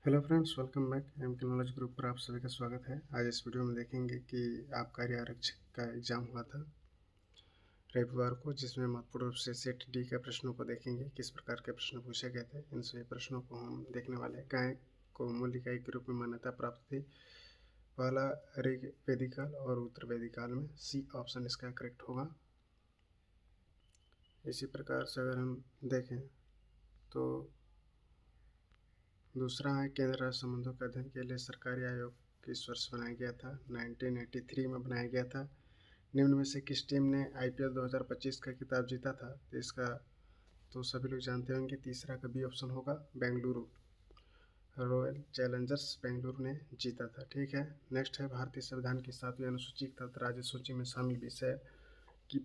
Hello friends, welcome back. M K knowledge group पर आप सभी का स्वागत है। आज इस वीडियो में देखेंगे कि आबकारी आरक्षक का एग्ज़ाम हुआ था रविवार को, जिसमें महत्वपूर्ण रूप से सेट डी के प्रश्नों को देखेंगे, किस प्रकार के प्रश्न पूछे गए थे। इन सभी प्रश्नों को हम देखने वाले हैं। गाय को मूल्य इकाई के रूप में मान्यता प्राप्त थी। पहला ऋग वेदिकाल और उत्तर वेदिकाल में। सी ऑप्शन इसका करेक्ट होगा। इसी प्रकार से अगर हम देखें तो दूसरा है केंद्र राज्य संबंधों के अध्ययन के लिए सरकारी आयोग किस वर्ष बनाया गया था। 1983 में बनाया गया था। निम्न में से किस टीम ने IPL 2025 का खिताब जीता था। तो इसका तो सभी लोग जानते होंगे। तीसरा का बी ऑप्शन होगा, बेंगलुरु रॉयल चैलेंजर्स बेंगलुरु ने जीता था। ठीक है। नेक्स्ट है भारतीय संविधान की 7वीं अनुसूची तथा राज्य सूची में शामिल विषय की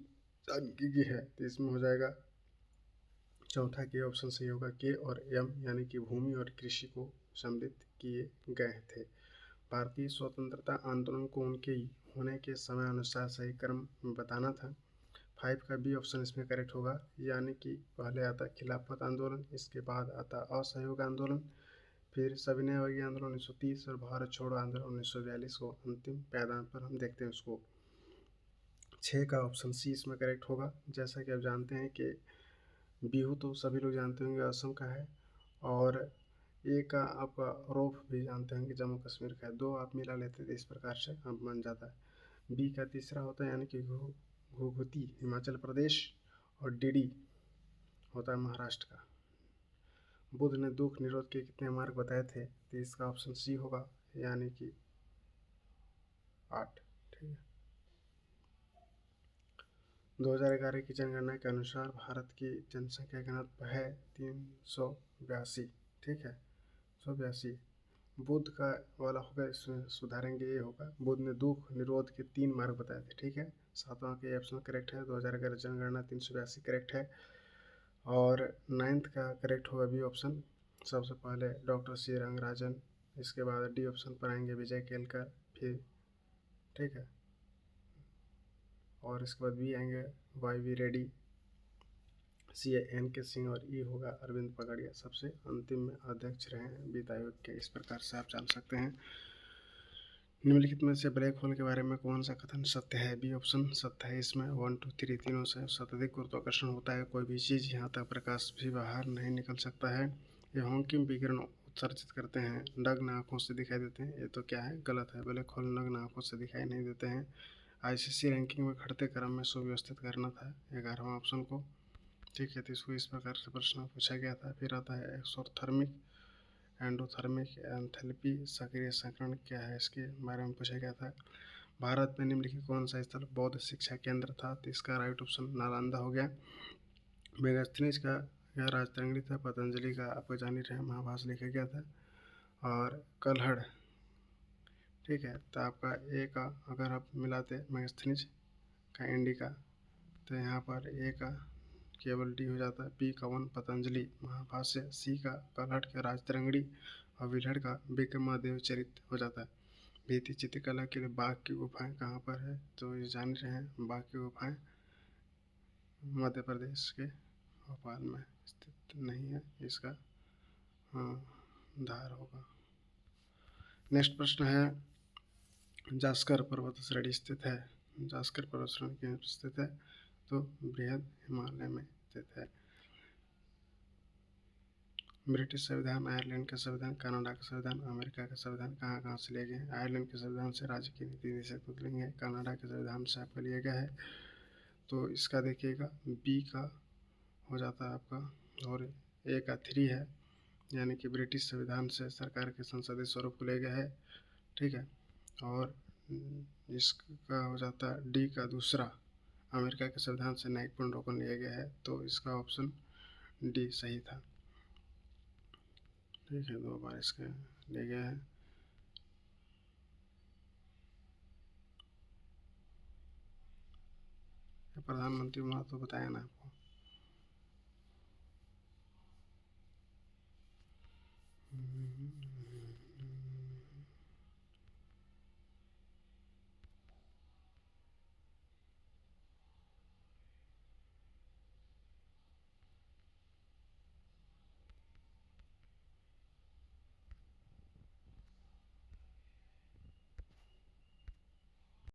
जानकारी है। तो इसमें हो जाएगा चौथा के ऑप्शन सही होगा। के और एम यानी कि भूमि और कृषि को सम्मिलित किए गए थे। भारतीय स्वतंत्रता आंदोलन को उनके होने के समय अनुसार सही क्रम में बताना था। 5 का बी ऑप्शन इसमें करेक्ट होगा, यानी कि पहले आता खिलाफत आंदोलन, इसके बाद आता असहयोग आंदोलन, फिर सविनय आंदोलन 1930 और भारत छोड़ो आंदोलन 1942 को अंतिम पायदान पर हम देखते हैं उसको। 6 का ऑप्शन सी इसमें करेक्ट होगा। जैसा कि आप जानते हैं कि बिहू तो सभी लोग जानते होंगे असम का है, और ए का आपका रोफ भी जानते होंगे जम्मू कश्मीर का है। दो आप मिला लेते थे, इस प्रकार से अब बन जाता है। बी का तीसरा होता है यानी कि घुघुती हिमाचल प्रदेश, और डीडी होता है महाराष्ट्र का। बुद्ध ने दुख निरोध के कितने मार्ग बताए थे। तो इसका ऑप्शन सी होगा, यानी कि 8। ठीक है। 2011 की जनगणना के अनुसार भारत की जनसंख्या घनत्व है 382। ठीक है, 182। बुद्ध का वाला होगा, इसमें सुधारेंगे, ये होगा बुद्ध ने दुख निरोध के 3 मार्ग बताए थे। ठीक है। 7वां के ऑप्शन करेक्ट है। 2011 जनगणना 382 करेक्ट है। और 9th का करेक्ट होगा बी ऑप्शन। सबसे पहले डॉक्टर सी रंगराजन, इसके बाद डी ऑप्शन पर आएंगे विजय केलकर, फिर ठीक है, और इसके बाद बी आएंगे YV रेड्डी, सी NK सिंह, और ई होगा अरविंद पगड़िया। सबसे अंतिम में अध्यक्ष रहे हैं वित्त आयोग के। इस प्रकार से आप जान सकते हैं। निम्नलिखित में से ब्लैक होल के बारे में कौन सा कथन सत्य है। बी ऑप्शन सत्य है। इसमें 1 2 3 तीनों से अत्यधिक गुरुत्वाकर्षण होता है। कोई भी चीज़ यहाँ तक प्रकाश भी बाहर नहीं निकल सकता है। ये हॉकिंग विकिरण उत्सर्जित करते हैं, नग्न आँखों से दिखाई देते हैं। ये तो क्या है, गलत है। ब्लैक होल नग्न आँखों से दिखाई नहीं देते हैं। ICC रैंकिंग में घटते क्रम में सुव्यवस्थित करना था 11वां ऑप्शन को। ठीक है। तो इसको इस प्रकार से प्रश्न पूछा गया था। फिर आता है एक्सोथर्मिक एंडोथर्मिक एंथैल्पी सक्रिय संकरण क्या है, इसके बारे में पूछा गया था। भारत में निम्नलिखित कौन सा स्थल बौद्ध शिक्षा केंद्र था। तो इसका राइट ऑप्शन नालंदा हो गया। मेगास्थनीज का यह राजतरंगी था। पतंजलि का आपको जान ही रहे महाभाष्य लिखा गया था। और कल्हड़, ठीक है। तो आपका ए का अगर आप मिलाते मेगास्थनीज का इंडिका, तो यहाँ पर ए का केवल डी हो जाता है। बी का 1 पतंजलि महाभाष्य, सी का कलहट के राजतरंगड़ी, और विलहड़ का विक्रमादेव चरित हो जाता है। भित्ति चित्रकला के लिए बाघ की गुफाएं कहाँ पर है। तो ये जान रहे हैं बाघ की गुफाएं मध्य प्रदेश के भोपाल में स्थित नहीं है। इसका हाँ धार होगा। नेक्स्ट प्रश्न है जास्कर पर्वत श्रेणी स्थित है। जास्कर पर्वत श्रेणी कहाँ स्थित है। तो बृहद हिमालय में स्थित है। ब्रिटिश संविधान, आयरलैंड का संविधान, कनाडा का संविधान, अमेरिका का संविधान कहाँ कहाँ से लिए गए हैं। आयरलैंड के संविधान से राज्य की नीति निदेशक बदलेंगे। कनाडा के संविधान से आपका लिया गया है। तो इसका देखिएगा बी का हो जाता है आपका, और ए का 3 है, यानी कि ब्रिटिश संविधान से सरकार के संसदीय स्वरूप को ले गया है। ठीक है। और इसका हो जाता है डी का दूसरा, अमेरिका के संविधान से न्यायिक पुनर्विलोकन लिया गया है। तो इसका ऑप्शन डी सही था। ठीक है, 2 बार इसके ले गया है। प्रधानमंत्री महत्व बताया ना।